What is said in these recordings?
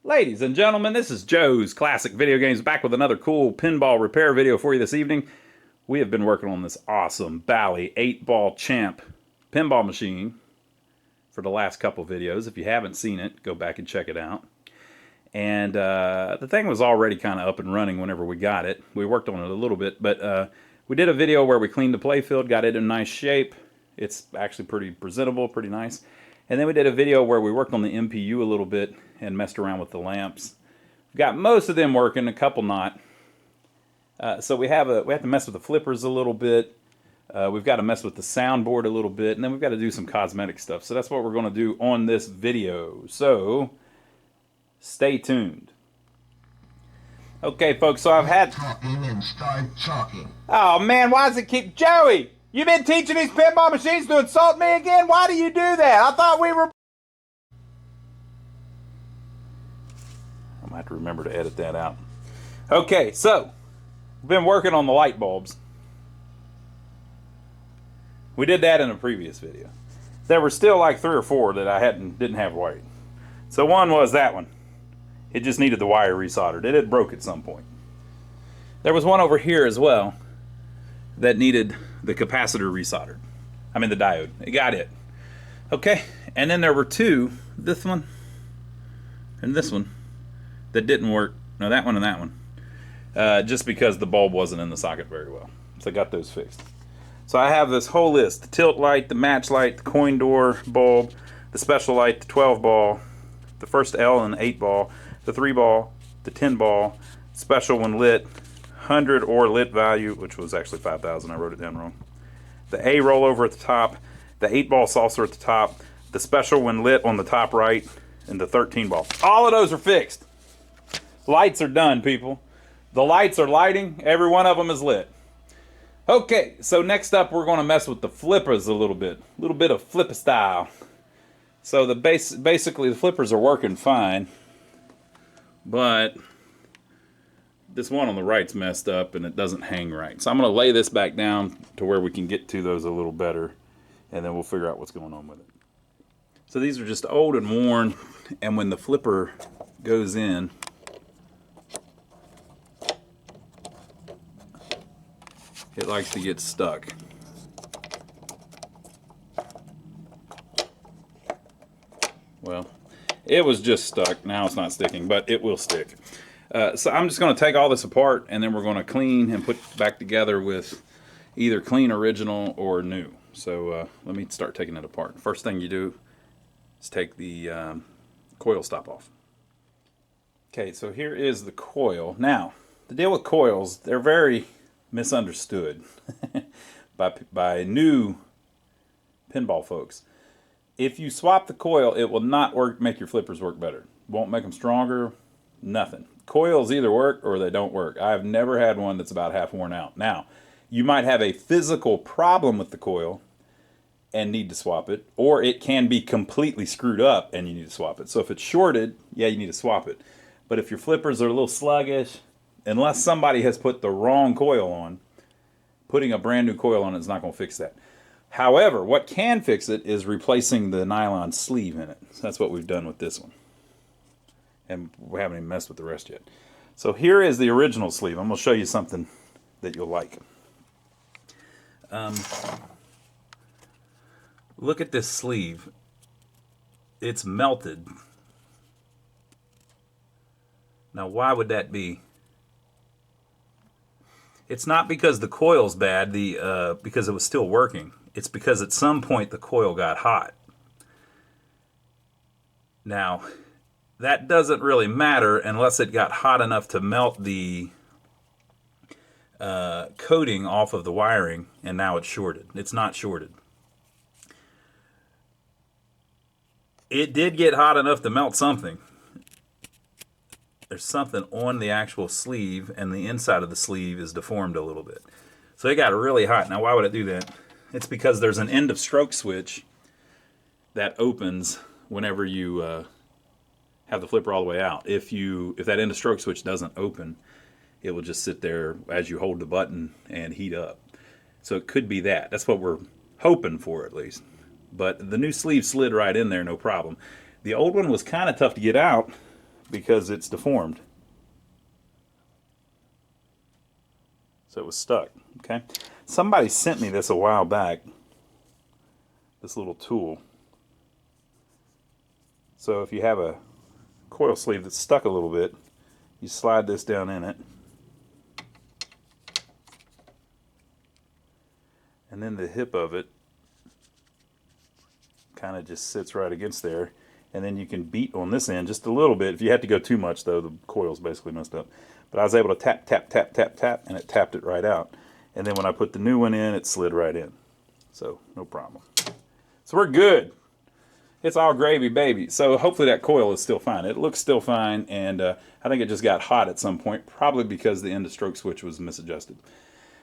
Ladies and gentlemen, this is Joe's Classic Video Games back with another cool pinball repair video for you this evening. We have been working on this awesome Bally 8-ball champ pinball machine for the last couple videos. If you haven't seen it, go back and check it out. And the thing was already kind of up and running whenever we got it. We worked on it a little bit, but we did a video where we cleaned the playfield, got it in nice shape. It's actually pretty presentable, pretty nice. And then we did a video where we worked on the MPU a little bit and messed around with the lamps. We've got most of them working, a couple not. So we have to mess with the flippers a little bit. We've got to mess with the soundboard a little bit, and then we've got to do some cosmetic stuff. So that's what we're going to do on this video. So stay tuned. Okay, folks. So I've had talking and start talking. Oh man, why does it keep Joey? You've been teaching these pinball machines to insult me again? Why do you do that? I thought we were... I'm going to have to remember to edit that out. Okay, so, we've been working on the light bulbs. We did that in a previous video. There were still like 3 or 4 that I didn't have wired. So one was that one. It just needed the wire resoldered. It had broke at some point. There was one over here as well that needed the capacitor resoldered. I mean the diode. It got it. Okay, and then there were 2, this one and this one, that didn't work. No, that one and that one. Just because the bulb wasn't in the socket very well. So I got those fixed. So I have this whole list: the tilt light, the match light, the coin door bulb, the special light, the 12 ball, the first L and 8 ball, the 3 ball, the 10 ball, special when lit, 100 or lit value, which was actually 5,000. I wrote it down wrong. The A rollover at the top, the 8-ball saucer at the top, the special when lit on the top right, and the 13 ball. All of those are fixed. Lights are done, people. The lights are lighting. Every one of them is lit. Okay, so next up we're going to mess with the flippers a little bit. A little bit of flipper style. So basically the flippers are working fine, but this one on the right's messed up and it doesn't hang right. So I'm going to lay this back down to where we can get to those a little better, and then we'll figure out what's going on with it. So these are just old and worn, and when the flipper goes in, it likes to get stuck. Well, it was just stuck. Now it's not sticking, but it will stick. So I'm just going to take all this apart, and then we're going to clean and put back together with either clean original or new. So let me start taking it apart. First thing you do is take the coil stop off. Okay, so here is the coil. Now, the deal with coils, they're very misunderstood by new pinball folks. If you swap the coil, it will not make your flippers work better. Won't make them stronger, nothing. Coils either work or they don't work. I've never had one that's about half worn out. Now, you might have a physical problem with the coil and need to swap it, or it can be completely screwed up and you need to swap it. So if it's shorted, yeah, you need to swap it. But if your flippers are a little sluggish, unless somebody has put the wrong coil on, putting a brand new coil on it is not going to fix that. However, what can fix it is replacing the nylon sleeve in it. So that's what we've done with this one. And we haven't even messed with the rest yet. So here is the original sleeve. I'm going to show you something that you'll like. Look at this sleeve. It's melted. Now, why would that be? It's not because the coil's bad, because it was still working. It's because at some point the coil got hot. Now, that doesn't really matter unless it got hot enough to melt the coating off of the wiring, and now it's shorted. It's not shorted. It did get hot enough to melt something. There's something on the actual sleeve, and the inside of the sleeve is deformed a little bit. So it got really hot. Now, why would it do that? It's because there's an end of stroke switch that opens whenever you have the flipper all the way out. If that end of stroke switch doesn't open, it will just sit there as you hold the button and heat up. So it could be that. That's what we're hoping for, at least. But the new sleeve slid right in there, no problem. The old one was kind of tough to get out because it's deformed. So it was stuck, okay? Somebody sent me this a while back, this little tool. So if you have a coil sleeve that's stuck a little bit, you slide this down in it. And then the hip of it kind of just sits right against there. And then you can beat on this end just a little bit. If you had to go too much, though, the coil's basically messed up. But I was able to tap, tap, tap, tap, tap, and it tapped it right out. And then when I put the new one in, it slid right in. So, no problem. So we're good. It's all gravy, baby. So hopefully that coil is still fine. It looks still fine, and I think it just got hot at some point, probably because the end of stroke switch was misadjusted.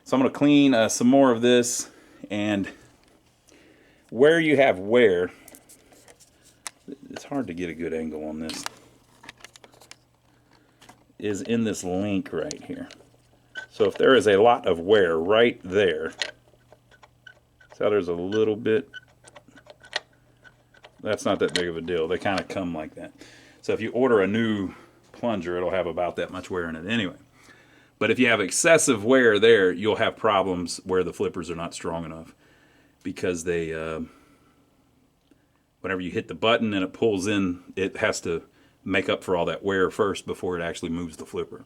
So I'm going to clean some more of this, and where you have wear, it's hard to get a good angle on this, is in this link right here. So if there is a lot of wear right there, so there's a little bit, that's not that big of a deal. They kind of come like that. So if you order a new plunger, it'll have about that much wear in it anyway. But if you have excessive wear there, you'll have problems where the flippers are not strong enough, because they, whenever you hit the button and it pulls in, it has to make up for all that wear first before it actually moves the flipper.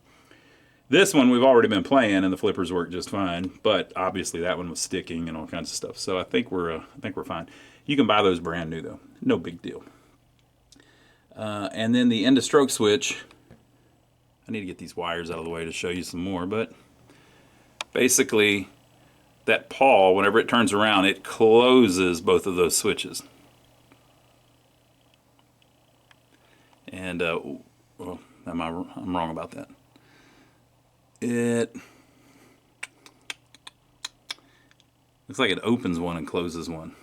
This one we've already been playing and the flippers work just fine, but obviously that one was sticking and all kinds of stuff. So I think we're fine. You can buy those brand new though, no big deal. And then the end of stroke switch, I need to get these wires out of the way to show you some more, but basically that pawl, whenever it turns around, it closes both of those switches. And well, I'm wrong about that. It looks like it opens one and closes one.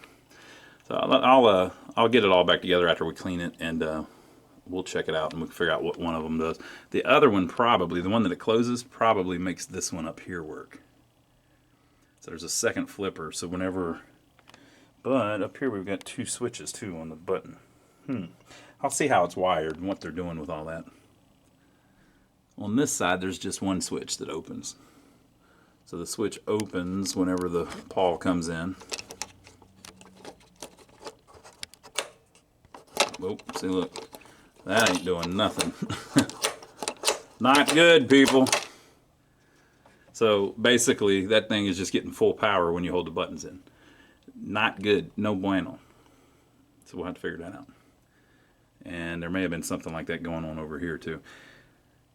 So I'll get it all back together after we clean it, and we'll check it out and we'll figure out what one of them does. The other one probably, the one that it closes, probably makes this one up here work. So there's a second flipper. So whenever, but up here we've got two switches too on the button. I'll see how it's wired and what they're doing with all that. On this side, there's just one switch that opens. So the switch opens whenever the pawl comes in. Oh, see, look. That ain't doing nothing. Not good, people. So basically, that thing is just getting full power when you hold the buttons in. Not good. No bueno. So we'll have to figure that out. And there may have been something like that going on over here too.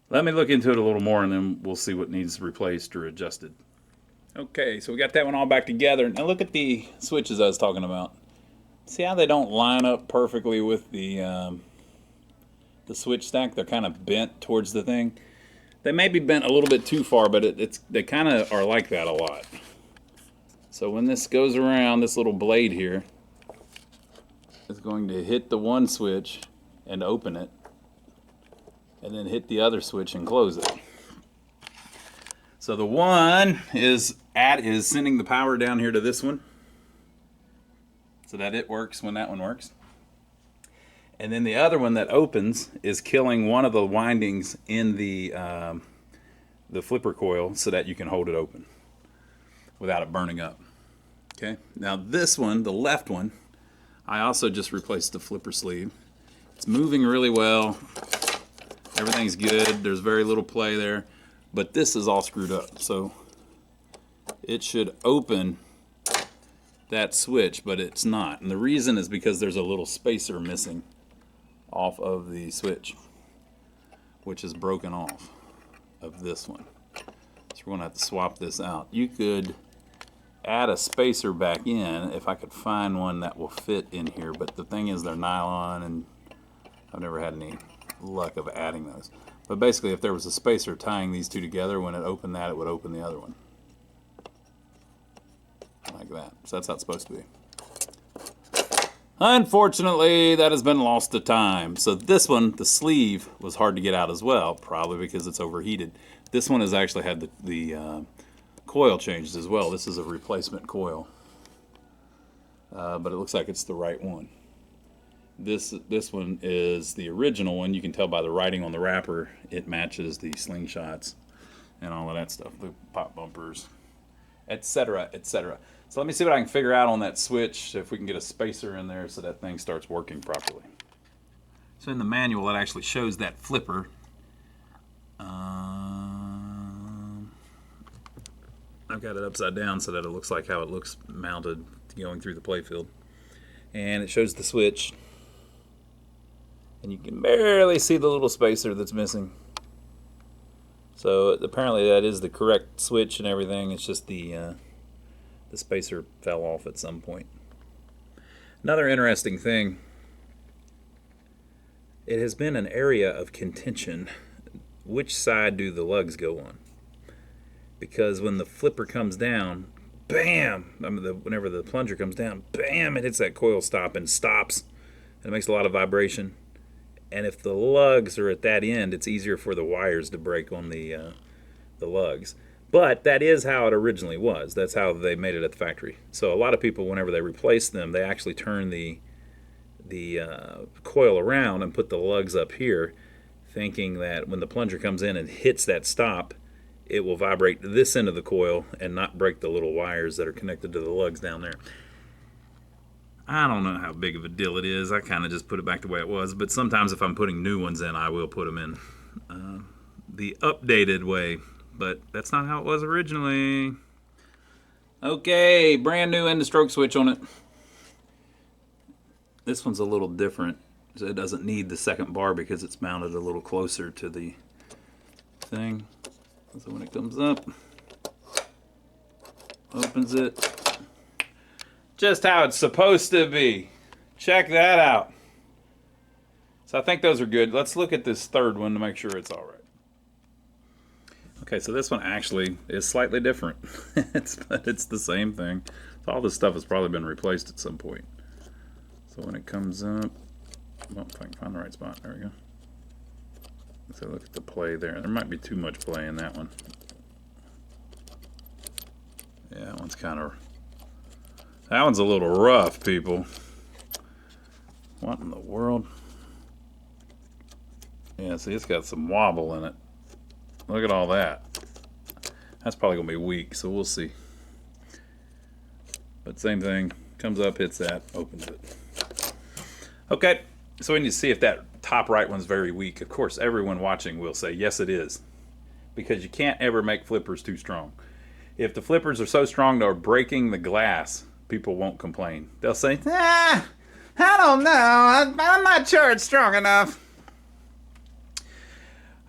Let me look into it a little more, and then we'll see what needs replaced or adjusted. Okay, so we got that one all back together. Now look at the switches I was talking about. See how they don't line up perfectly with the switch stack? They're kind of bent towards the thing. They may be bent a little bit too far, but they kind of are like that a lot. So when this goes around, this little blade here is going to hit the one switch and open it, and then hit the other switch and close it. So the one is sending the power down here to this one, so that it works when that one works. And then the other one that opens is killing one of the windings in the flipper coil, so that you can hold it open without it burning up. Okay. Now this one, the left one, I also just replaced the flipper sleeve. It's moving really well. Everything's good. There's very little play there. But this is all screwed up. So it should open that switch, but it's not. And the reason is because there's a little spacer missing off of the switch, which is broken off of this one. So we're going to have to swap this out. You could add a spacer back in if I could find one that will fit in here, but the thing is they're nylon, and I've never had any luck of adding those. But basically, if there was a spacer tying these two together, when it opened that, it would open the other one. Like that. So that's how it's supposed to be. Unfortunately, that has been lost to time. So this one, the sleeve, was hard to get out as well, probably because it's overheated. This one has actually had the coil changed as well. This is a replacement coil. But it looks like it's the right one. This one is the original one. You can tell by the writing on the wrapper. It matches the slingshots and all of that stuff, the pop bumpers, etc., etc. So let me see what I can figure out on that switch, if we can get a spacer in there so that thing starts working properly. So in the manual, it actually shows that flipper. I've got it upside down so that it looks like how it looks mounted going through the playfield. And it shows the switch. And you can barely see the little spacer that's missing. So apparently that is the correct switch and everything. It's just the spacer fell off at some point. Another interesting thing, it has been an area of contention. Which side do the lugs go on? Because when the flipper comes down, bam! Whenever the plunger comes down, bam! It hits that coil stop and stops. And it makes a lot of vibration. And if the lugs are at that end, it's easier for the wires to break on the lugs. But that is how it originally was. That's how they made it at the factory. So a lot of people, whenever they replace them, they actually turn the coil around and put the lugs up here, thinking that when the plunger comes in and hits that stop, it will vibrate this end of the coil and not break the little wires that are connected to the lugs down there. I don't know how big of a deal it is. I kind of just put it back the way it was. But sometimes if I'm putting new ones in, I will put them in the updated way. But that's not how it was originally. Okay, brand new end of stroke switch on it. This one's a little different. So it doesn't need the second bar because it's mounted a little closer to the thing. So when it comes up, opens it. Just how it's supposed to be. Check that out. So I think those are good. Let's look at this third one to make sure it's all right. Okay, so this one actually is slightly different. But it's the same thing. So all this stuff has probably been replaced at some point. So when it comes up, well, if I can find the right spot, there we go. So look at the play there. There might be too much play in that one. Yeah, that one's kind of... That one's a little rough, people. What in the world? Yeah, see, it's got some wobble in it. Look at all that. That's probably going to be weak, so we'll see. But same thing. Comes up, hits that, opens it. Okay, so we need to see if that top right one's very weak. Of course, everyone watching will say, yes, it is. Because you can't ever make flippers too strong. If the flippers are so strong they're breaking the glass, people won't complain. They'll say, I don't know. I'm not sure it's strong enough.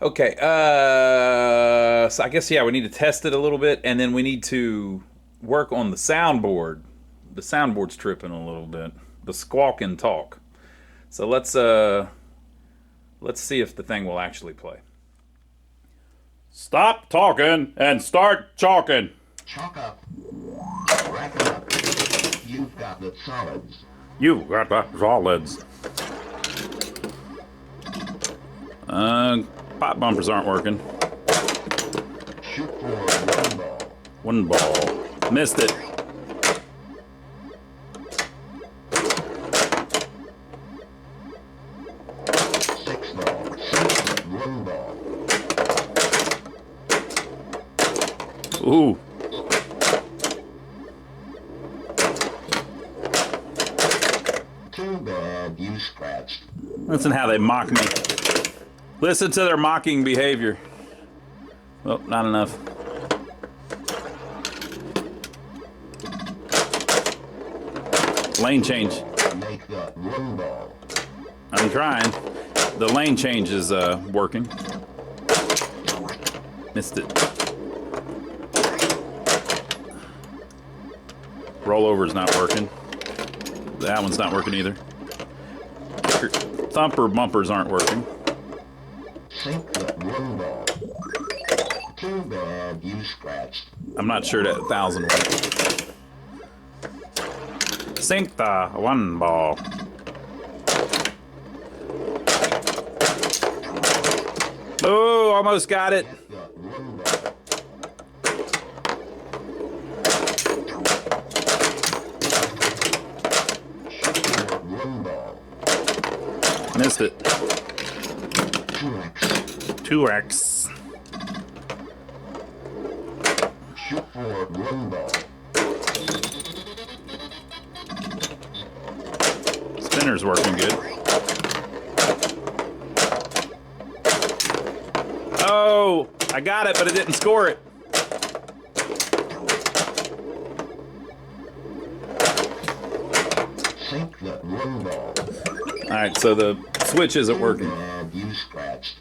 Okay, so I guess, yeah, we need to test it a little bit, and then we need to work on the soundboard. The soundboard's tripping a little bit. The squawk and talk. So let's see if the thing will actually play. Stop talking and start chalking. Chalk up. Rack 'em up. You've got the solids. You've got the solids. Pop bumpers aren't working. Shoot for one ball. One ball. Missed it. Six ball. Shoot one ball. Ooh. Too bad you scratched. Listen how they mock me. Listen to their mocking behavior. Well, not enough. Lane change. Make that one ball. I'm trying. The lane change is working. Missed it. Rollover's not working. That one's not working either. Thumper bumpers aren't working. Sink that one ball. Too bad you scratched. I'm not sure that 1,000 works. Sink the one ball. Oh, almost got it. That one ball. Shoot for one ball. missed it. 2x. Shoot for rainbow. Spinner's working good. Oh, I got it, but it didn't score it. Sink that rainbow. All right, so the switch isn't working. And you scratched.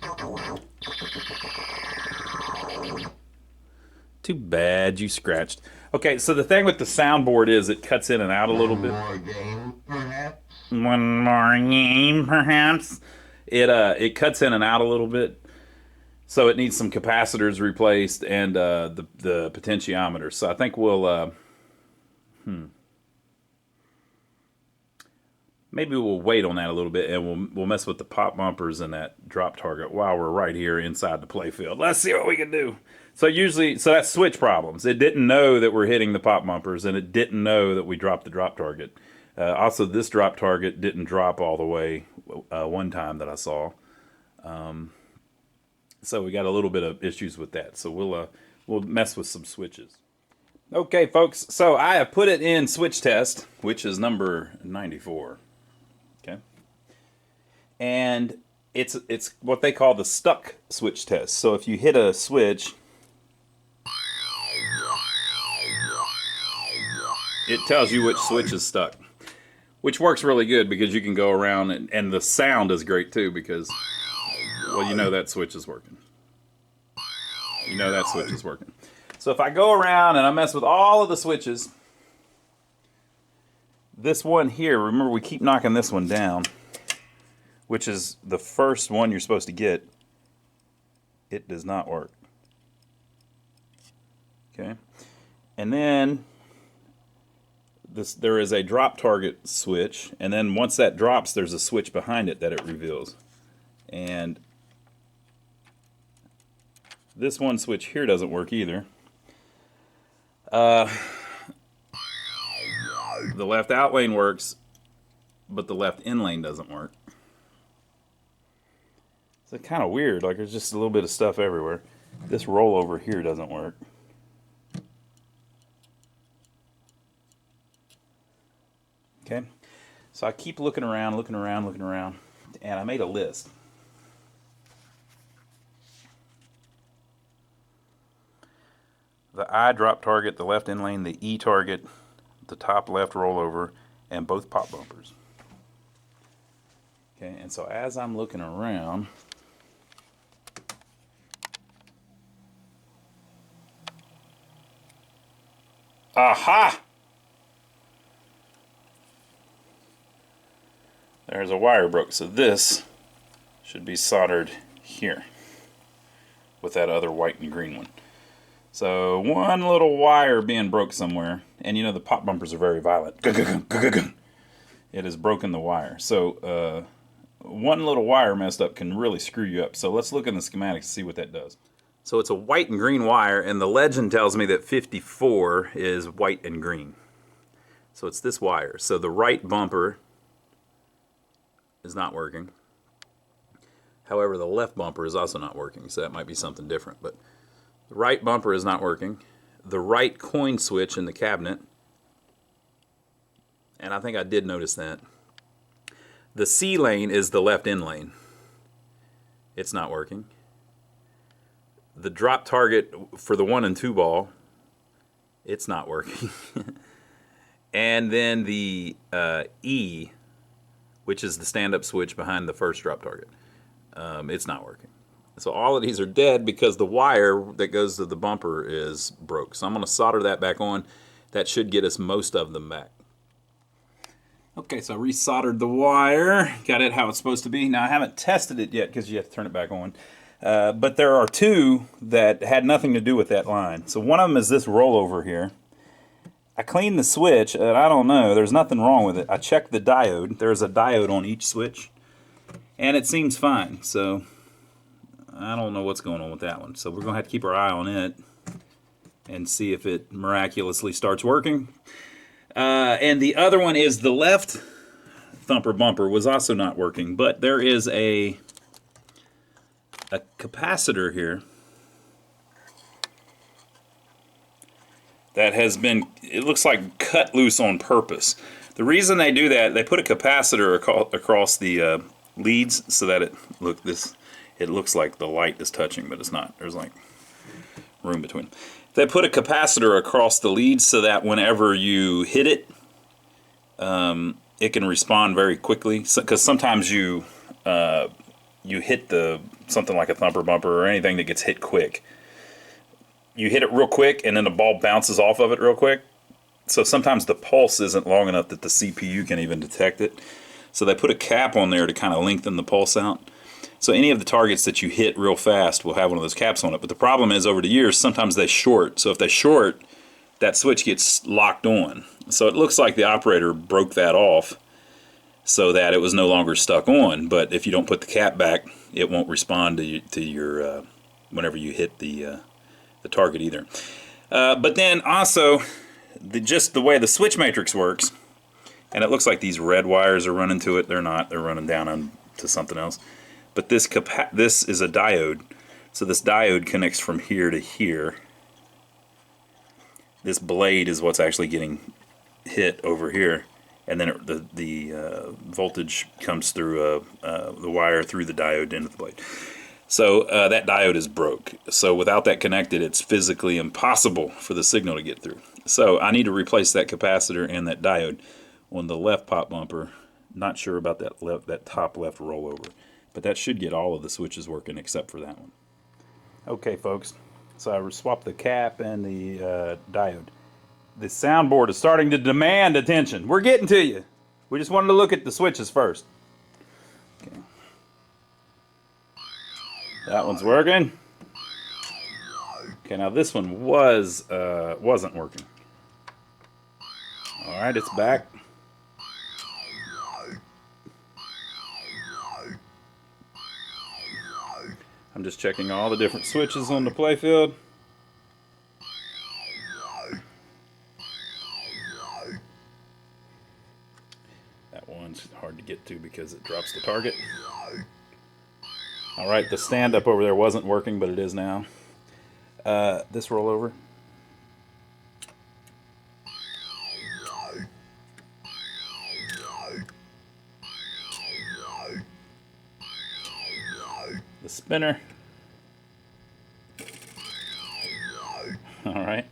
Too bad you scratched. Okay, so the thing with the soundboard is it cuts in and out a little bit. More game, perhaps? One more game, perhaps. It cuts in and out a little bit, so it needs some capacitors replaced and the potentiometer. So I think we'll maybe we'll wait on that a little bit, and we'll mess with the pop bumpers and that drop target while we're right here inside the playfield. Let's see what we can do. So that's switch problems. It didn't know that we're hitting the pop bumpers, and it didn't know that we dropped the drop target. Also, this drop target didn't drop all the way one time that I saw. So we got a little bit of issues with that. So we'll mess with some switches. Okay, folks. So I have put it in switch test, which is number 94. Okay, and it's what they call the stuck switch test. So if you hit a switch, it tells you which switch is stuck, which works really good because you can go around and the sound is great too because, well, you know that switch is working. You know that switch is working. So if I go around and I mess with all of the switches, this one here, remember we keep knocking this one down, which is the first one you're supposed to get, it does not work. Okay, and then there is a drop target switch, and then once that drops, there's a switch behind it that it reveals. And this one switch here doesn't work either. The left out lane works, but the left in lane doesn't work. It's kind of weird, like there's just a little bit of stuff everywhere. This rollover here doesn't work. Okay, so I keep looking around, and I made a list. The I drop target, the left in lane, the E target, the top left rollover, and both pop bumpers. Okay, and so as I'm looking around, aha! There's a wire broke, so this should be soldered here with that other white and green one. So one little wire being broke somewhere, and you know the pop bumpers are very violent. It has broken the wire. So one little wire messed up can really screw you up. So let's look in the schematics and see what that does. So it's a white and green wire, and the legend tells me that 54 is white and green. So it's this wire. So the right bumper is not working. However, the left bumper is also not working, so that might be something different. But the right bumper is not working. The right coin switch in the cabinet, and I think I did notice that. The C lane is the left in lane. It's not working. The drop target for the 1 and 2 ball, it's not working. And then the E, which is the stand-up switch behind the first drop target, it's not working. So all of these are dead because the wire that goes to the bumper is broke. So I'm going to solder that back on. That should get us most of them back. Okay, so I resoldered the wire. Got it how it's supposed to be. Now I haven't tested it yet because you have to turn it back on. But there are two that had nothing to do with that line. So one of them is this rollover here. I cleaned the switch, and I don't know. There's nothing wrong with it. I checked the diode. There's a diode on each switch, and it seems fine. So I don't know what's going on with that one. So we're going to have to keep our eye on it and see if it miraculously starts working. And the other one is the left thumper bumper was also not working, but there is a capacitor here that has been, it looks like cut loose on purpose. The reason they do that, they put a capacitor across the leads so that it looks like the light is touching, but it's not. There's like room between. They put a capacitor across the leads so that whenever you hit it, it can respond very quickly. Because sometimes you hit something like a thumper bumper or anything that gets hit quick. You hit it real quick and then the ball bounces off of it real quick. So sometimes the pulse isn't long enough that the CPU can even detect it. So they put a cap on there to kind of lengthen the pulse out. So any of the targets that you hit real fast will have one of those caps on it. But the problem is, over the years, sometimes they short. So if they short, that switch gets locked on. So it looks like the operator broke that off so that it was no longer stuck on. But if you don't put the cap back, it won't respond to your whenever you hit the target either. But then also, just the way the switch matrix works, and it looks like these red wires are running to it. They're not. They're running down onto something else. But this is a diode. So this diode connects from here to here. This blade is what's actually getting hit over here. And then the voltage comes through the wire through the diode into the blade. So that diode is broke. So without that connected, it's physically impossible for the signal to get through. So I need to replace that capacitor and that diode on the left pop bumper. Not sure about that top left rollover. But that should get all of the switches working except for that one. Okay, folks. So I swapped the cap and the diode. The soundboard is starting to demand attention. We're getting to you. We just wanted to look at the switches first. Okay. That one's working. Okay, now this one wasn't working. All right, it's back. I'm just checking all the different switches on the Playfield. That one's hard to get to because it drops the target. All right, the stand up over there wasn't working, but it is now. This rollover. The spinner. All right.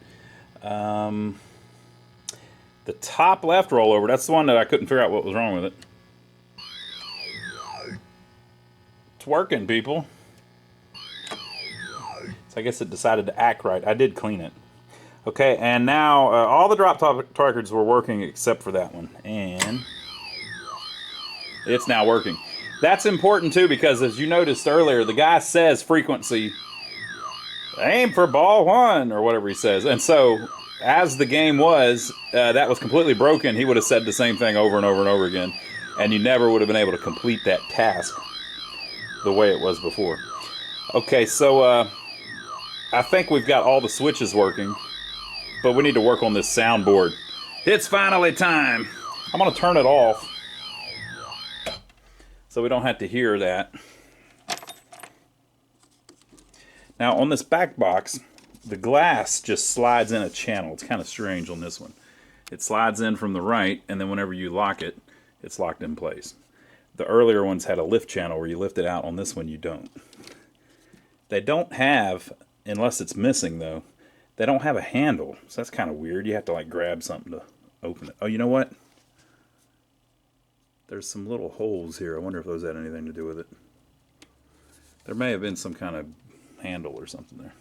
The top left rollover, that's the one that I couldn't figure out what was wrong with it. It's working, people. So I guess it decided to act right. I did clean it. Okay, and now all the drop targets were working except for that one. And it's now working. That's important too, because as you noticed earlier, the guy says frequency, aim for ball one, or whatever he says. And so, as the game was, that was completely broken. He would have said the same thing over and over and over again, and you never would have been able to complete that task the way it was before. Okay, so I think we've got all the switches working, but we need to work on this soundboard. It's finally time. I'm going to turn it off so we don't have to hear that. Now on this back box, the glass just slides in a channel. It's kind of strange on this one. It slides in from the right, and then whenever you lock it, it's locked in place. The earlier ones had a lift channel where you lift it out. On this one, you don't. They don't have, unless it's missing though, they don't have a handle. So that's kind of weird. You have to like grab something to open it. Oh, you know what? There's some little holes here. I wonder if those had anything to do with it. There may have been some kind of handle or something there.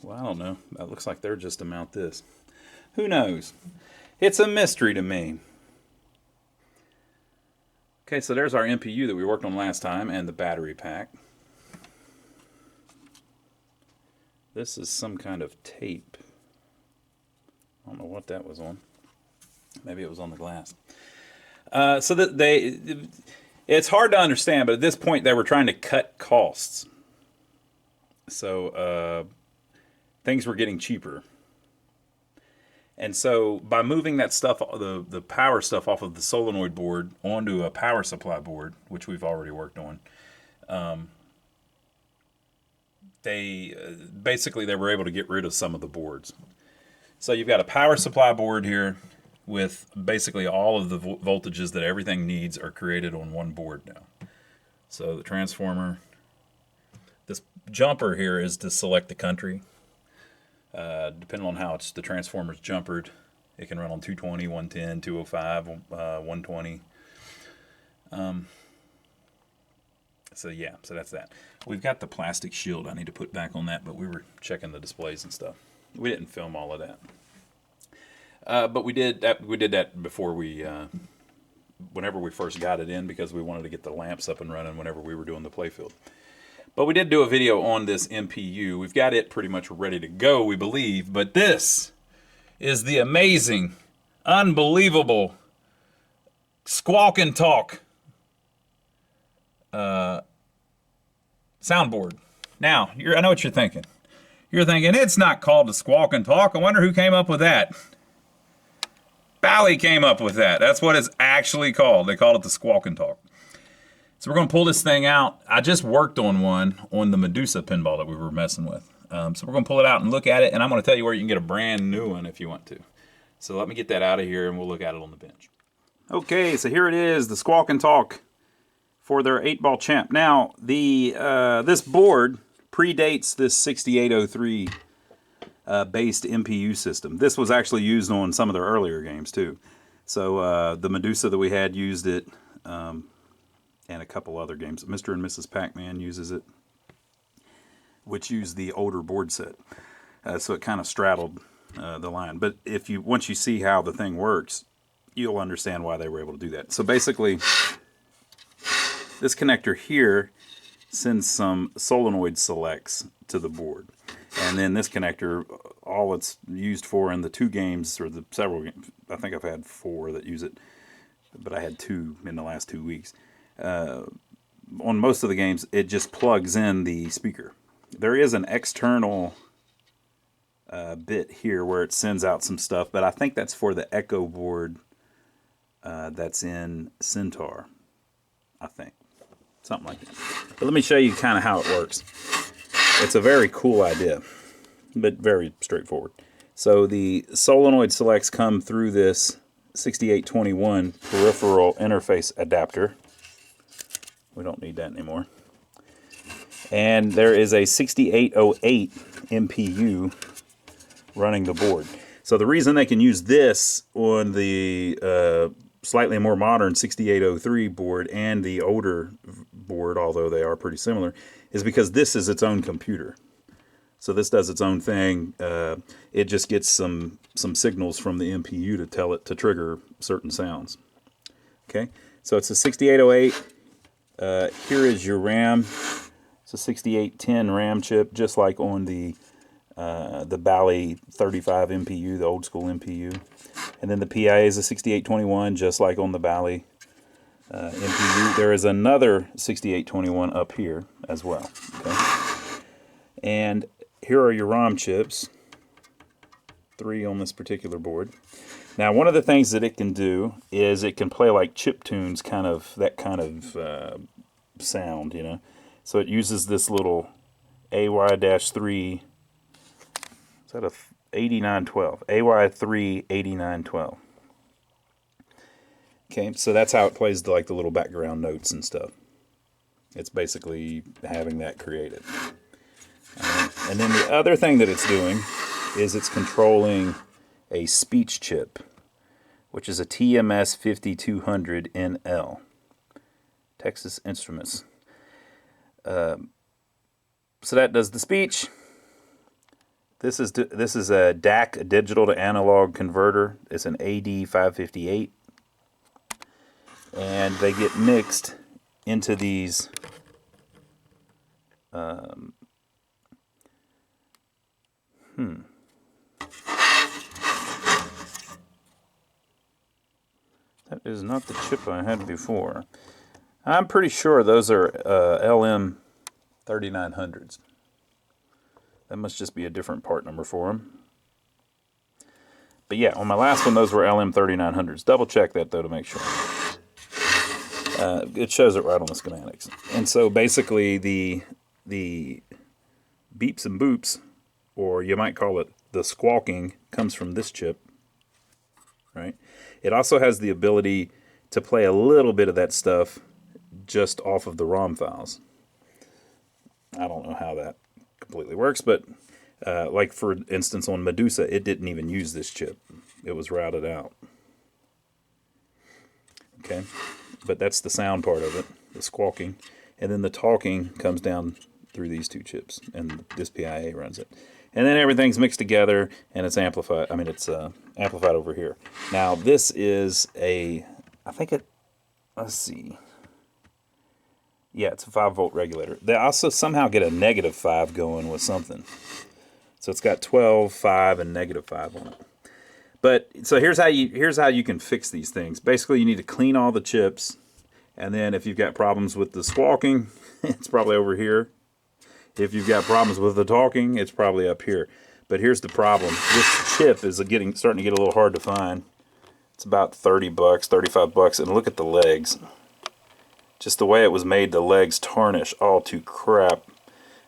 Well, I don't know. That looks like they're just to mount this. Who knows? It's a mystery to me. Okay, so there's our MPU that we worked on last time and the battery pack. This is some kind of tape. I don't know what that was on. Maybe it was on the glass. So that it's hard to understand, but at this point they were trying to cut costs. So things were getting cheaper. And so by moving that stuff, the power stuff off of the solenoid board onto a power supply board, which we've already worked on, they basically they were able to get rid of some of the boards. So you've got a power supply board here with basically all of the voltages that everything needs are created on one board now. So the transformer, this jumper here is to select the country. Depending on how the transformer's jumpered, it can run on 220, 110, 205, 120. So yeah, so that's that. We've got the plastic shield I need to put back on that, but we were checking the displays and stuff. We didn't film all of that. But we did that before whenever we first got it in, because we wanted to get the lamps up and running whenever we were doing the Playfield. But we did do a video on this MPU. We've got it pretty much ready to go, we believe. But this is the amazing, unbelievable, squawk and talk soundboard. Now, I know what you're thinking. You're thinking, it's not called the squawk and talk. I wonder who came up with that. Bally came up with that. That's what it's actually called. They called it the squawk and talk. So we're going to pull this thing out. I just worked on one on the Medusa pinball that we were messing with. So we're going to pull it out and look at it, and I'm going to tell you where you can get a brand new one if you want to. So let me get that out of here, and we'll look at it on the bench. Okay, so here it is, the Squawk and Talk for their 8-ball champ. Now, this board predates this 6803 based MPU system. This was actually used on some of their earlier games, too. So the Medusa that we had used it, and a couple other games. Mr. and Mrs. Pac-Man uses it, which used the older board set. So it kind of straddled the line. But once you see how the thing works, you'll understand why they were able to do that. So basically, this connector here sends some solenoid selects to the board. And then this connector, all it's used for in the 2 games, or the several games, I think I've had 4 that use it, but I had 2 in the last 2 weeks. On most of the games, it just plugs in the speaker. There is an external bit here where it sends out some stuff, but I think that's for the Echo board that's in Centaur, I think. Something like that. But let me show you kind of how it works. It's a very cool idea, but very straightforward. So the solenoid selects come through this 6821 peripheral interface adapter. We don't need that anymore. And there is a 6808 MPU running the board. So the reason they can use this on the slightly more modern 6803 board and the older board, although they are pretty similar, is because this is its own computer. So this does its own thing. It just gets some signals from the MPU to tell it to trigger certain sounds. Okay, so it's a 6808. Here is your RAM. It's a 6810 RAM chip, just like on the Bally 35 MPU, the old school MPU. And then the PIA is a 6821, just like on the Bally MPU. There is another 6821 up here as well. Okay? And here are your ROM chips, 3 on this particular board. Now, one of the things that it can do is it can play like chip tunes, that kind of sound, you know. So it uses this little AY-3, is that a 8912? AY3 8912. Okay, so that's how it plays the little background notes and stuff. It's basically having that created. And then the other thing that it's doing is it's controlling a speech chip, which is a TMS 5200 NL, Texas Instruments. So that does the speech. This is a DAC, a digital to analog converter. It's an AD558, and they get mixed into these That is not the chip I had before. I'm pretty sure those are LM 3900s. That must just be a different part number for them. But yeah, on my last one, those were LM3900s. Double check that though to make sure. It shows it right on the schematics. And so basically the beeps and boops, or you might call it the squawking, comes from this chip, right? It also has the ability to play a little bit of that stuff just off of the ROM files. I don't know how that completely works, but like for instance on Medusa, it didn't even use this chip. It was routed out. Okay, but that's the sound part of it, the squawking. And then the talking comes down through these two chips, and this PIA runs it. And then everything's mixed together, and it's amplified. I mean, it's amplified over here. Now, this is a, I think it, let's see. Yeah, it's a 5-volt regulator. They also somehow get a -5 going with something. So it's got 12, 5, and -5 on it. But so here's how you can fix these things. Basically, you need to clean all the chips, and then if you've got problems with the squawking, it's probably over here. If you've got problems with the talking, it's probably up here. But here's the problem. This chip is starting to get a little hard to find. It's about $30, $35, and look at the legs. Just the way it was made, the legs tarnish all to crap.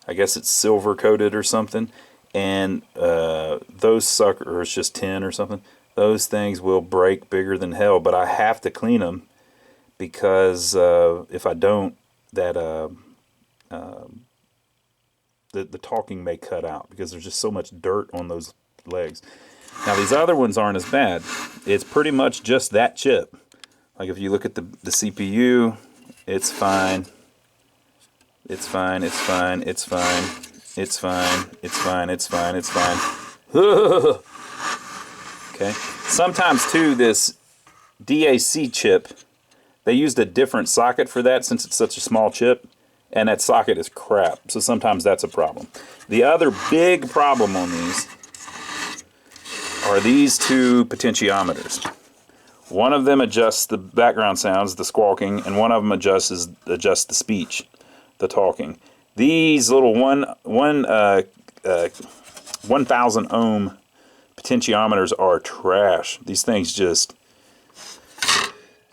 I guess it's silver coated or something. And those suckers, or it's just tin or something, those things will break bigger than hell. But I have to clean them because if I don't, that the talking may cut out because there's just so much dirt on those legs. Now these other ones aren't as bad. It's pretty much just that chip. Like if you look at the CPU, it's fine. It's fine. It's fine. It's fine. It's fine. It's fine. It's fine. It's fine. Okay. Sometimes too, this DAC chip, they used a different socket for that since it's such a small chip, and that socket is crap. So sometimes that's a problem. The other big problem on these are these two potentiometers. One of them adjusts the background sounds, the squawking, and one of them adjusts the speech, the talking. These little 1,000 ohm potentiometers are trash. These things just,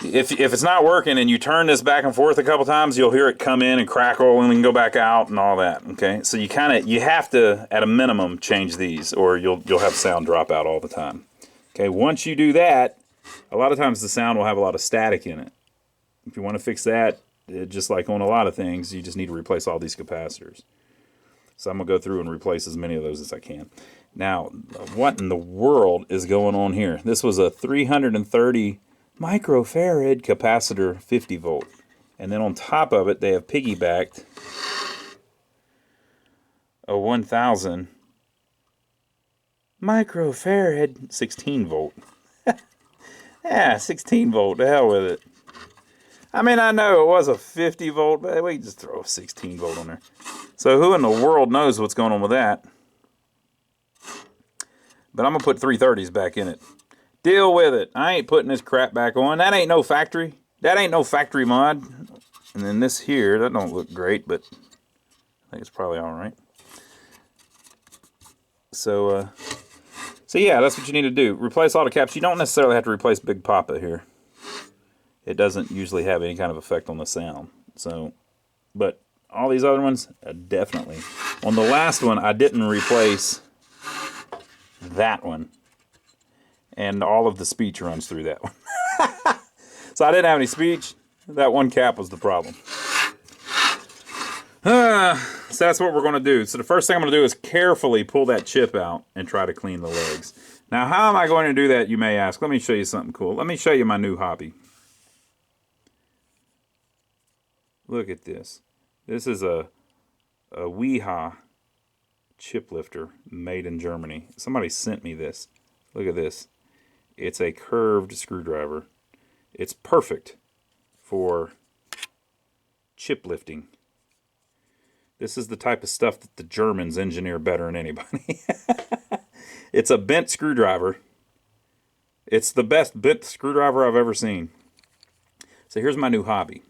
if it's not working and you turn this back and forth a couple times, you'll hear it come in and crackle and then go back out and all that. Okay, so you have to at a minimum change these, or you'll have sound drop out all the time. Okay, once you do that, a lot of times the sound will have a lot of static in it. If you want to fix that, just like on a lot of things, you just need to replace all these capacitors. So I'm going to go through and replace as many of those as I can. Now, what in the world is going on here? This was a 330 microfarad capacitor, 50 volt. And then on top of it, they have piggybacked a 1,000 microfarad 16 volt. Yeah, 16 volt, the hell with it. I mean, I know it was a 50 volt, but we can just throw a 16 volt on there. So who in the world knows what's going on with that? But I'm going to put 330s back in it. Deal with it. I ain't putting this crap back on. That ain't no factory. That ain't no factory mod. And then this here, that don't look great, but I think it's probably all right. So yeah, that's what you need to do. Replace all the caps. You don't necessarily have to replace Big Papa here. It doesn't usually have any kind of effect on the sound. So, but all these other ones, definitely. On the last one, I didn't replace that one. And all of the speech runs through that one. So I didn't have any speech. That one cap was the problem. So that's what we're going to do. So the first thing I'm going to do is carefully pull that chip out and try to clean the legs. Now, how am I going to do that, you may ask? Let me show you something cool. Let me show you my new hobby. Look at this. This is a Weha chip lifter made in Germany. Somebody sent me this. Look at this. It's a curved screwdriver. It's perfect for chip lifting. This is the type of stuff that the Germans engineer better than anybody. It's a bent screwdriver. It's the best bent screwdriver I've ever seen. So here's my new hobby.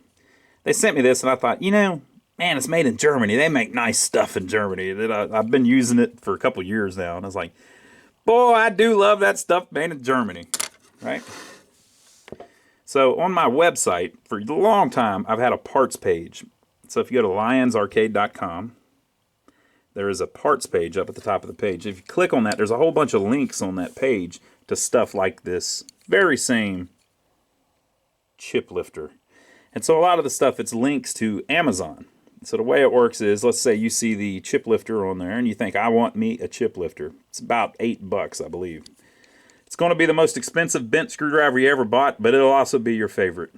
They sent me this and I thought, you know, man, it's made in Germany. They make nice stuff in Germany. I've been using it for a couple years now. And I was like, Boy, I do love that stuff made in Germany, right? So on my website, for a long time, I've had a parts page. So if you go to lionsarcade.com, there is a parts page up at the top of the page. If you click on that, there's a whole bunch of links on that page to stuff like this very same chip lifter. And so a lot of the stuff, it's links to Amazon. So the way it works is, let's say you see the chip lifter on there and you think, I want me a chip lifter. It's about $8, I believe. It's going to be the most expensive bent screwdriver you ever bought, but it'll also be your favorite.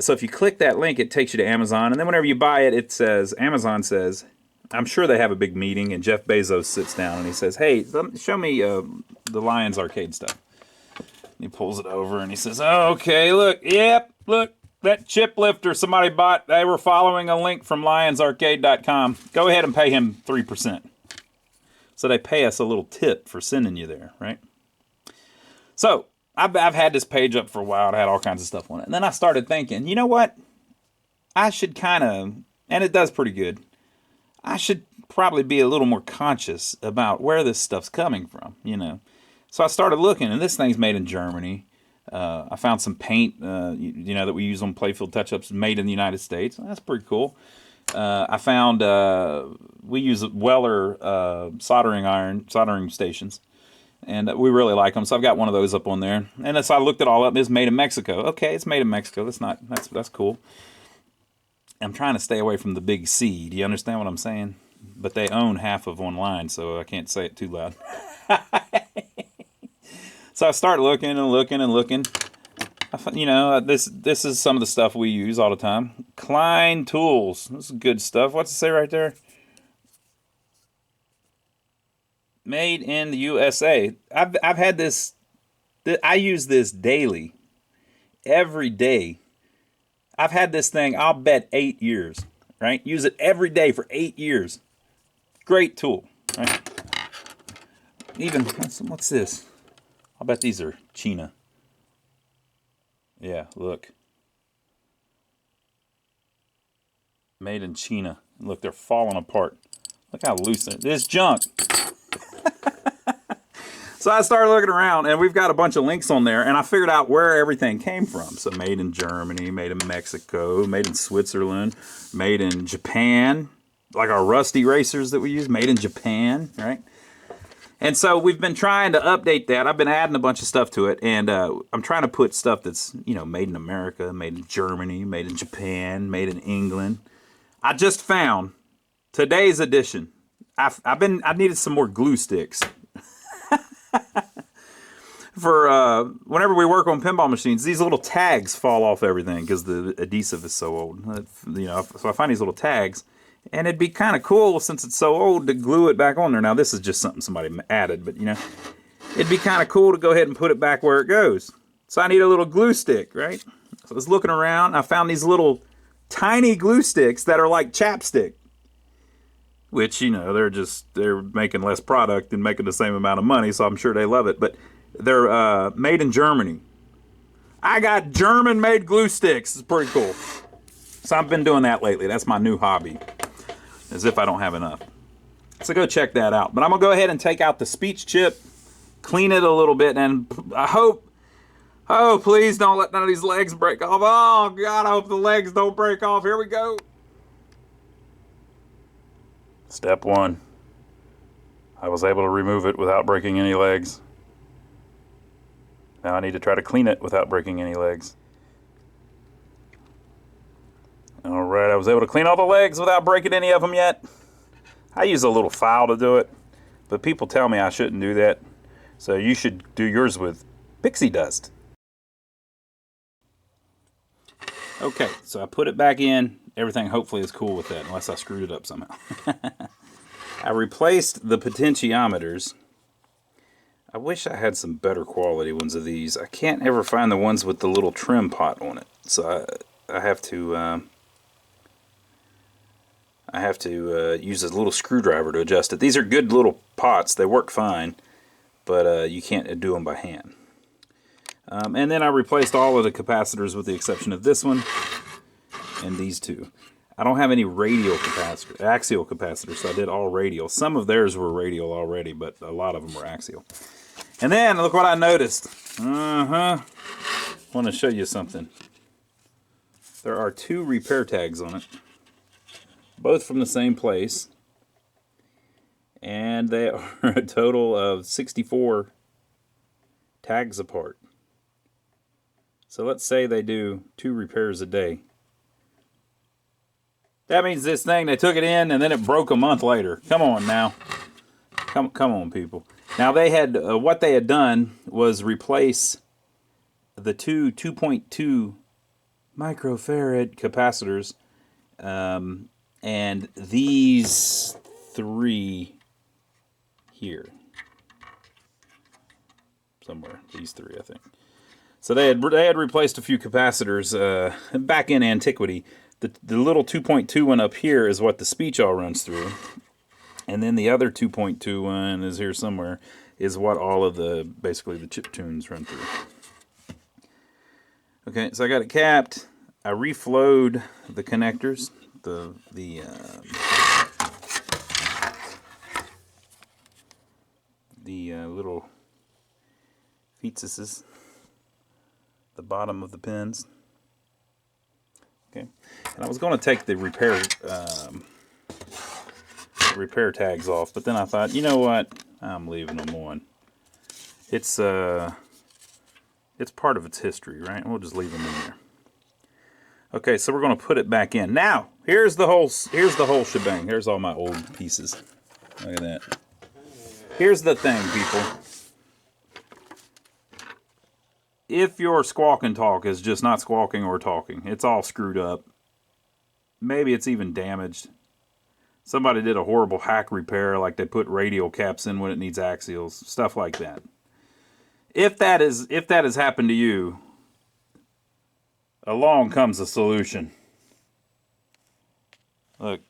So if you click that link, it takes you to Amazon, and then whenever you buy it, it says, Amazon says, I'm sure they have a big meeting, and Jeff Bezos sits down and he says, hey, show me the Lions Arcade stuff. He pulls it over and he says, oh, okay, look, yep, look, that chip lifter somebody bought, they were following a link from lionsarcade.com. Go ahead and pay him 3%. So they pay us a little tip for sending you there, right? So I've had this page up for a while. I had all kinds of stuff on it. And then I started thinking, you know what? I should kind of, and it does pretty good, I should probably be a little more conscious about where this stuff's coming from, you know. So I started looking, and this thing's made in Germany. I found some paint, you know, that we use on Playfield touch-ups made in the United States. That's pretty cool. I found we use Weller soldering stations, and we really like them. So I've got one of those up on there. And so I looked it all up. It's made in Mexico. Okay, it's made in Mexico. That's cool. I'm trying to stay away from the big C. Do you understand what I'm saying? But they own half of online, so I can't say it too loud. So I started looking and looking and looking. You know, this is some of the stuff we use all the time. Klein Tools. This is good stuff. What's it say right there? Made in the USA. I've had this. I use this daily, every day. I've had this thing, I'll bet 8 years, right? Use it every day for 8 years. Great tool, right? Even, what's this? I'll bet these are China. Yeah, look. Made in China. Look, they're falling apart. Look how loose they're. This junk. So I started looking around, and we've got a bunch of links on there, and I figured out where everything came from. So made in Germany, made in Mexico, made in Switzerland, made in Japan, like our rusty racers that we use, made in Japan, right? And so we've been trying to update that. I've been adding a bunch of stuff to it, and I'm trying to put stuff that's, you know, made in America, made in Germany, made in Japan, made in England. I just found today's edition. I needed some more glue sticks. For whenever we work on pinball machines, these little tags fall off everything because the adhesive is so old. You know, so I find these little tags, and it'd be kind of cool since it's so old to glue it back on there. Now this is just something somebody added, but you know, it'd be kind of cool to go ahead and put it back where it goes. So I need a little glue stick, right? So I was looking around. I found these little tiny glue sticks that are like chapstick. Which, you know, they're making less product and making the same amount of money, so I'm sure they love it. But they're made in Germany. I got German-made glue sticks. It's pretty cool. So I've been doing that lately. That's my new hobby. As if I don't have enough. So go check that out. But I'm going to go ahead and take out the speech chip, clean it a little bit, and I hope, oh, please don't let none of these legs break off. Oh, God, I hope the legs don't break off. Here we go. Step 1. I was able to remove it without breaking any legs. Now I need to try to clean it without breaking any legs. Alright, I was able to clean all the legs without breaking any of them yet. I use a little file to do it, but people tell me I shouldn't do that. So you should do yours with pixie dust. Okay, so I put it back in. Everything hopefully is cool with that, unless I screwed it up somehow. I replaced the potentiometers. I wish I had some better quality ones of these. I can't ever find the ones with the little trim pot on it, so I have to use a little screwdriver to adjust it. These are good little pots; they work fine, but you can't do them by hand. And then I replaced all of the capacitors with the exception of this one and these two. I don't have any radial capacitor, axial capacitors, so I did all radial. Some of theirs were radial already, but a lot of them were axial. And then, look what I noticed. I want to show you something. There are 2 repair tags on it, both from the same place. And they are a total of 64 tags apart. So let's say they do 2 repairs a day. That means this thing, they took it in and then it broke a month later. Come on now. Come on, people. Now they had, what they had done was replace the 2.2 microfarad capacitors and these 3 here. Somewhere, these 3 I think. So they had replaced a few capacitors back in antiquity. The little 2.2 one up here is what the speech all runs through. And then the other 2.2 one is here somewhere, is what all of the, basically the chip tunes run through. Okay, so I got it capped. I reflowed the connectors, the little feetses, the bottom of the pins. Okay, and I was going to take the repair tags off, but then I thought, you know what? I'm leaving them on. It's part of its history, right? We'll just leave them in there. Okay, so we're going to put it back in. Now, here's the whole shebang. Here's all my old pieces. Look at that. Here's the thing, people. If your squawk and talk is just not squawking or talking, it's all screwed up. Maybe it's even damaged. Somebody did a horrible hack repair, like they put radial caps in when it needs axials, stuff like that. If that has happened to you, along comes a solution. Look.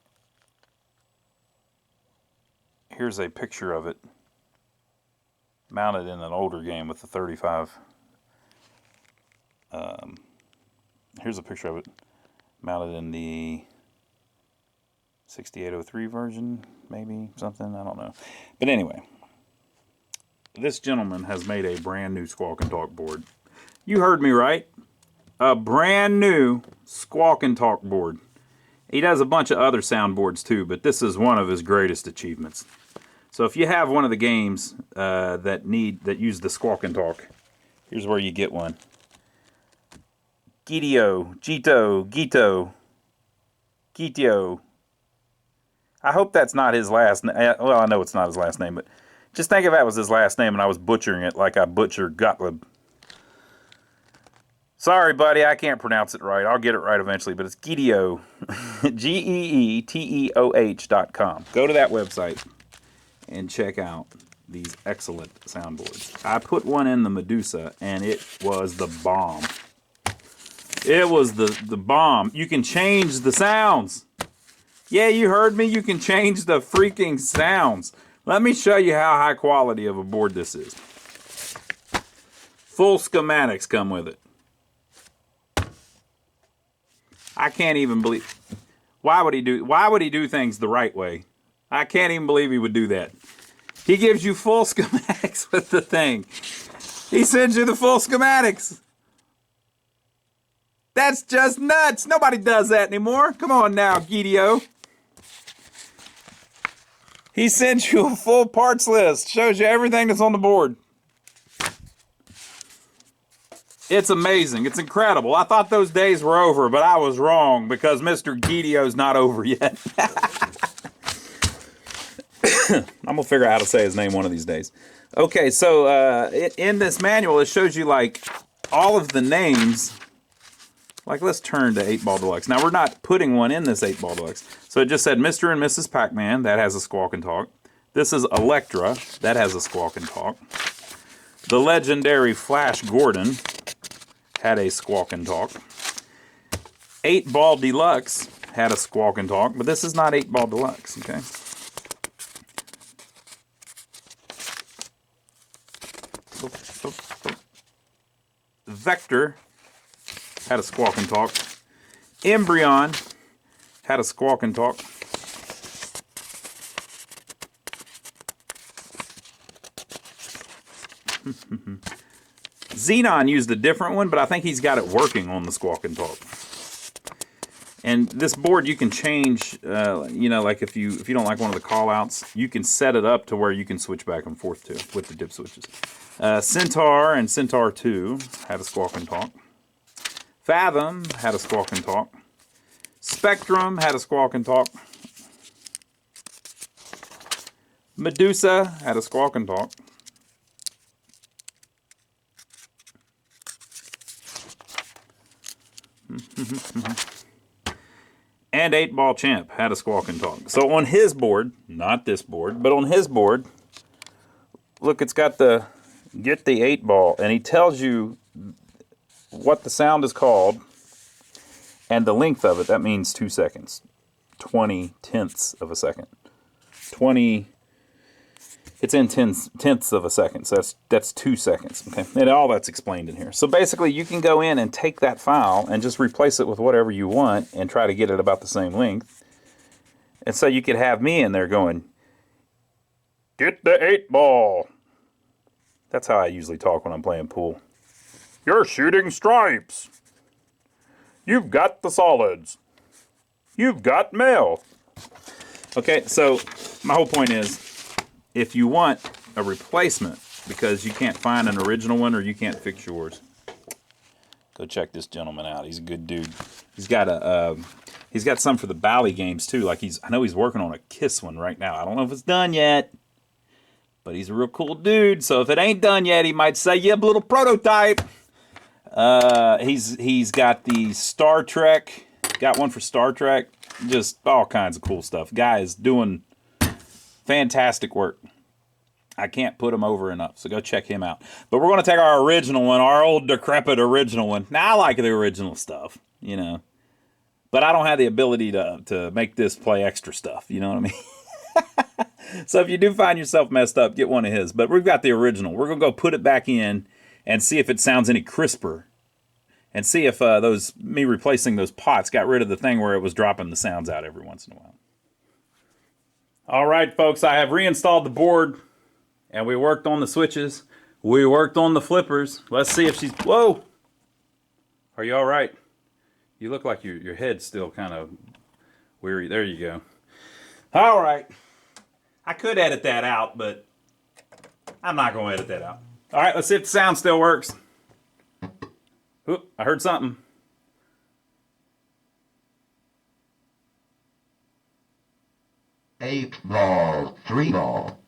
Here's a picture of it. Mounted in an older game with the 35. Here's a picture of it. Mounted in the 6803 version, maybe, something, I don't know. But anyway, this gentleman has made a brand new Squawk and Talk board. You heard me right. A brand new Squawk and Talk board. He does a bunch of other soundboards too, but this is one of his greatest achievements. So if you have one of the games that use the Squawk and Talk, here's where you get one. Gitio. I hope that's not his last name. Well, I know it's not his last name, but just think if that was his last name and I was butchering it like I butchered Gottlieb. Sorry, buddy, I can't pronounce it right. I'll get it right eventually, but it's Gitio. GEETEOH.com. Go to that website and check out these excellent soundboards. I put one in the Medusa, and it was the bomb. It was the bomb. You can change the sounds. Yeah, you heard me. You can change the freaking sounds. Let me show you how high quality of a board this is. Full schematics come with it. I can't even believe. Why would he do things the right way? I can't even believe he would do that. He gives you full schematics with the thing. He sends you the full schematics. That's just nuts. Nobody does that anymore. Come on now, Gitio. He sends you a full parts list. Shows you everything that's on the board. It's amazing. It's incredible. I thought those days were over, but I was wrong because Mr. Gitio's not over yet. I'm going to figure out how to say his name one of these days. Okay, so in this manual, it shows you like all of the names. Like, let's turn to 8-Ball Deluxe. Now, we're not putting one in this 8-Ball Deluxe. So it just said Mr. and Mrs. Pac-Man. That has a Squawk and Talk. This is Electra. That has a Squawk and Talk. The legendary Flash Gordon had a Squawk and Talk. 8-Ball Deluxe had a Squawk and Talk. But this is not 8-Ball Deluxe, okay? Vector had a Squawk and Talk. Embryon had a squawk and talk. Xenon used a different one, but I think he's got it working on the squawk and talk. And this board you can change, you know, like if you don't like one of the call-outs, you can set it up to where you can switch back and forth to with the dip switches. Centaur and Centaur 2 had a squawk and talk. Fathom had a squawk and talk. Spectrum had a squawk and talk. Medusa had a squawk and talk. And 8-Ball Champ had a squawk and talk. So on his board, not this board, but on his board, look, it's got the get the 8-ball, and he tells you what the sound is called and the length of it. That means 2 seconds. 20/10ths of a second. 20, it's in tenths of a second, so that's 2 seconds, okay? And all that's explained in here. So basically, you can go in and take that file and just replace it with whatever you want and try to get it about the same length. And so you could have me in there going, get the 8-ball. That's how I usually talk when I'm playing pool. You're shooting stripes. You've got the solids. You've got mail. Okay, so my whole point is, if you want a replacement because you can't find an original one or you can't fix yours, go check this gentleman out. He's a good dude. He's got some for the Bally games too. Like I know he's working on a Kiss one right now. I don't know if it's done yet, but he's a real cool dude. So if it ain't done yet, he might say, "Yeah, a little prototype." He's got the Star Trek. Got one for Star Trek. Just all kinds of cool stuff. Guy is doing fantastic work. I can't put him over enough, so go check him out. But we're going to take our original one, our old decrepit original one. Now, I like the original stuff, you know. But I don't have the ability to make this play extra stuff, you know what I mean? So if you do find yourself messed up, get one of his. But we've got the original. We're going to go put it back in and see if it sounds any crisper. And see if me replacing those pots got rid of the thing where it was dropping the sounds out every once in a while. All right, folks, I have reinstalled the board, and we worked on the switches. We worked on the flippers. Let's see if she's... Whoa! Are you all right? You look like your head's still kind of weary. There you go. All right. I could edit that out, but I'm not going to edit that out. All right, let's see if the sound still works. Oop, I heard something. Eight ball, 3-ball.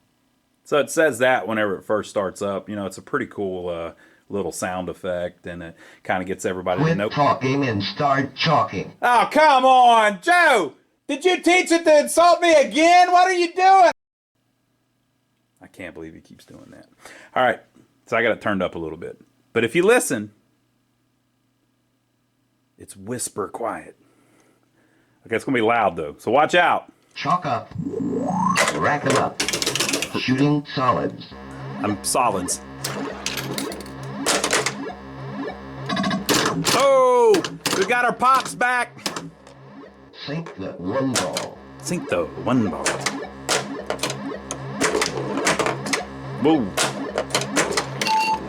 So it says that whenever it first starts up. You know, it's a pretty cool little sound effect, and it kind of gets everybody to know. Quit talking and start chalking. Oh, come on, Joe! Did you teach it to insult me again? What are you doing? I can't believe he keeps doing that. All right, so I got it turned up a little bit. But if you listen, it's whisper quiet. Okay, it's going to be loud, though, so watch out. Chalk up. Rack them up. Shooting solids. I'm solids. Oh! We got our pops back! Sink the 1-ball. Sink the 1-ball. Whoa.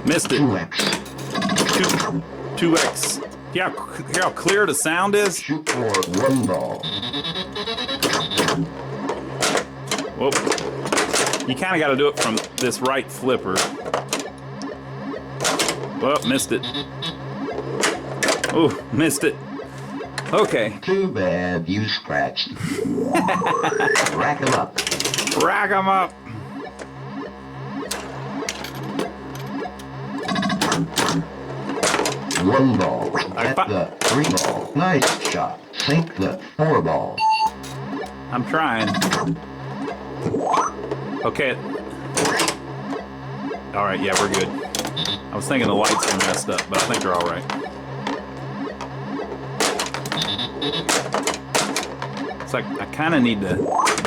Missed it. 2x. 2x. Yeah, hear how clear the sound is? Shoot for 1-ball. Whoa. You kind of got to do it from this right flipper. Well, missed it. Oh, missed it. Okay. Too bad you scratched. Rack 'em up. Rack 'em up. One ball. Get the 3-ball. Nice shot. Sink the 4-ball. I'm trying. Okay. All right, yeah, we're good. I was thinking the lights were messed up, but I think they're all right. It's like I kind of need to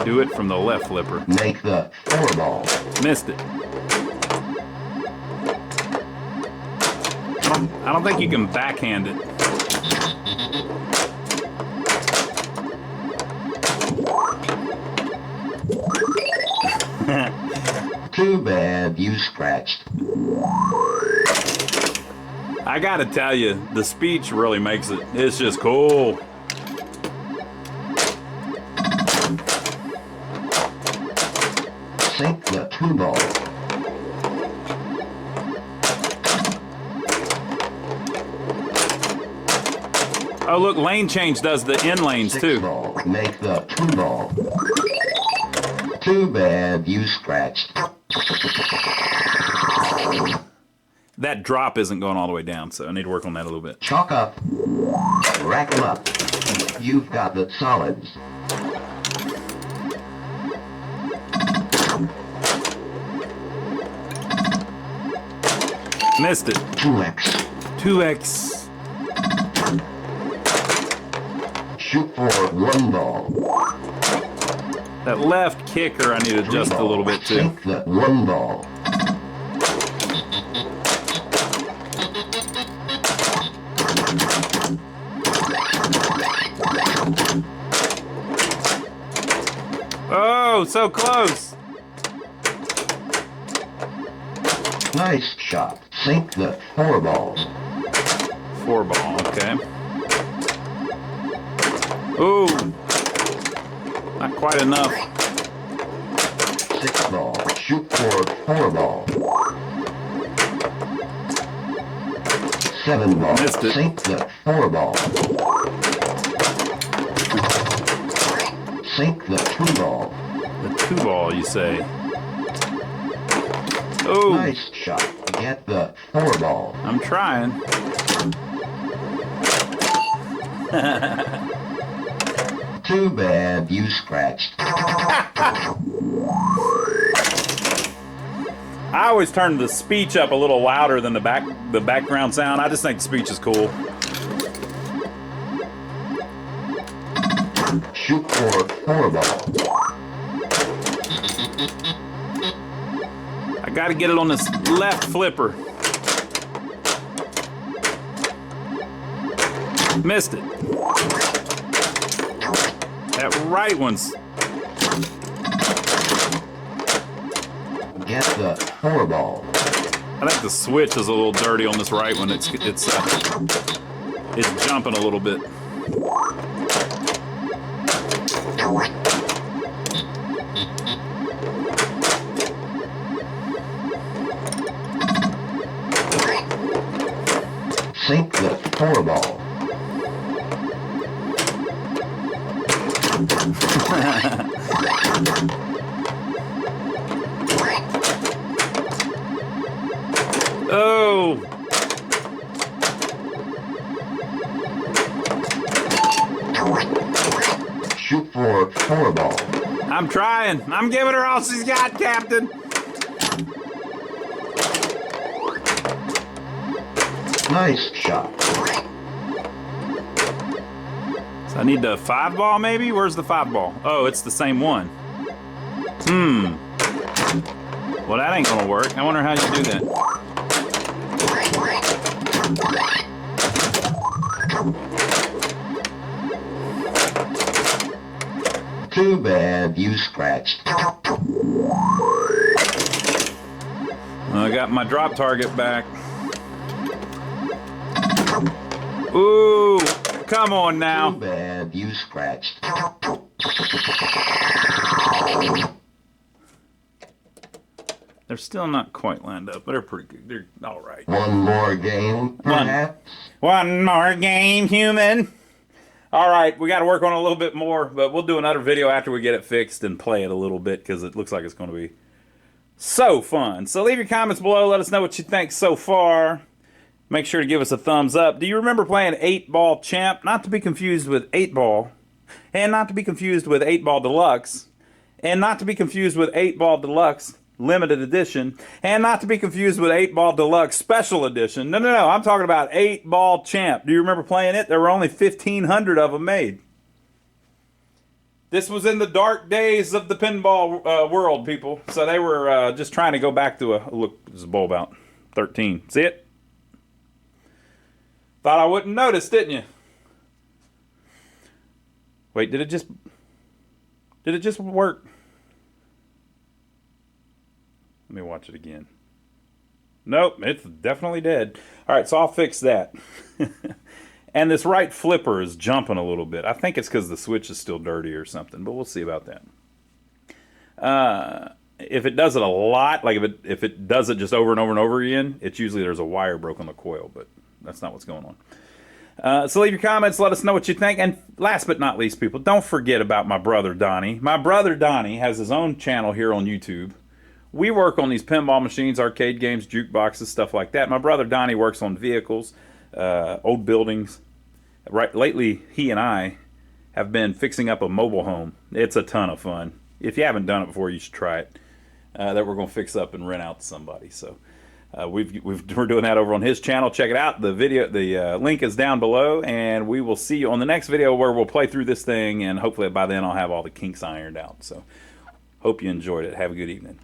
do it from the left flipper. Make the 4-ball. Missed it. I don't think you can backhand it. Too bad you scratched. I gotta tell you, the speech really makes it. It's just cool. Sink the 2-ball. Oh, look, lane change does the in lanes too. 6-ball. Make the 2-ball. Too bad you scratched. That drop isn't going all the way down, so I need to work on that a little bit. Chalk up. Rack 'em up. You've got the solids. Missed it. 2x. 2x. Shoot for 1-ball. That left kicker I need to adjust a little bit too. Sink the 1-ball. Oh, so close. Nice shot. Sink the 4-ball. 4-ball, okay. Ooh. Not quite enough. 6-ball. Shoot for 4-ball. 7-ball. Missed it. Sink the 4-ball. Sink the 2-ball. The 2-ball, you say. Oh. Nice shot. Get the 4-ball. I'm trying. Too bad you scratched. I always turn the speech up a little louder than the background sound. I just think the speech is cool. Shoot for 4-ball. I gotta get it on this left flipper. Missed it. That right one's... Get the 4-ball. I think the switch is a little dirty on this right one. It's jumping a little bit. Sink the 4-ball. Oh! Shoot for 4-ball. I'm trying. I'm giving her all she's got, Captain. Nice shot. So I need the 5-ball maybe? Where's the 5-ball? Oh, it's the same one. Well, that ain't gonna work. I wonder how you do that. Too bad you scratched. I got my drop target back. Ooh, come on now. Too bad you scratched. They're still not quite lined up, but they're pretty good. They're all right. One more game, perhaps? One more game, human. All right, we got to work on it a little bit more, but we'll do another video after we get it fixed and play it a little bit because it looks like it's going to be so fun. So leave your comments below. Let us know what you think so far. Make sure to give us a thumbs up. Do you remember playing 8-Ball Champ? Not to be confused with 8-Ball. And not to be confused with 8-Ball Deluxe. And not to be confused with 8-Ball Deluxe Limited Edition. And not to be confused with 8-Ball Deluxe Special Edition. No, no, no. I'm talking about 8-Ball Champ. Do you remember playing it? There were only 1,500 of them made. This was in the dark days of the pinball world, people. So they were just trying to go back to a... Look, this is a bowl about 13. See it? Thought I wouldn't notice, didn't you? Wait, did it just work? Let me watch it again. Nope, it's definitely dead. All right, so I'll fix that. And this right flipper is jumping a little bit. I think it's because the switch is still dirty or something, but we'll see about that. If it does it a lot, like if it does it just over and over and over again, it's usually there's a wire broke on the coil, but that's not what's going on. So leave your comments, let us know what you think. And last but not least, people, don't forget about my brother Donnie. My brother Donnie has his own channel here on YouTube. We work on these pinball machines, arcade games, jukeboxes, stuff like that. My brother Donnie works on vehicles, old buildings. Right, lately, he and I have been fixing up a mobile home. It's a ton of fun. If you haven't done it before, you should try it. That we're going to fix up and rent out to somebody. So we're doing that over on his channel. Check it out. The link is down below, and we will see you on the next video where we'll play through this thing, and hopefully by then I'll have all the kinks ironed out. So hope you enjoyed it. Have a good evening.